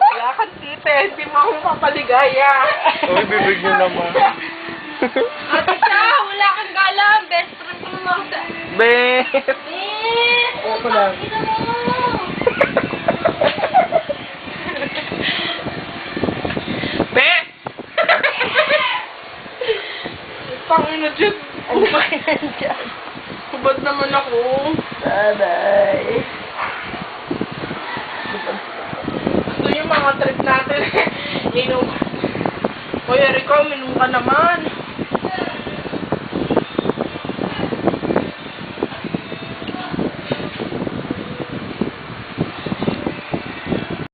Wala kang tite, hindi mo ako mapapaligaya. Uy, bibig niyo naman. Ate siya, wala kang galang. Best friend ko naman sa... Be! Ako lang. Be! Pangino, Diyos. Kubad naman ako. Bye-bye. Gusto yung mga trip natin. Inom. Kuya Rico, minum ka naman.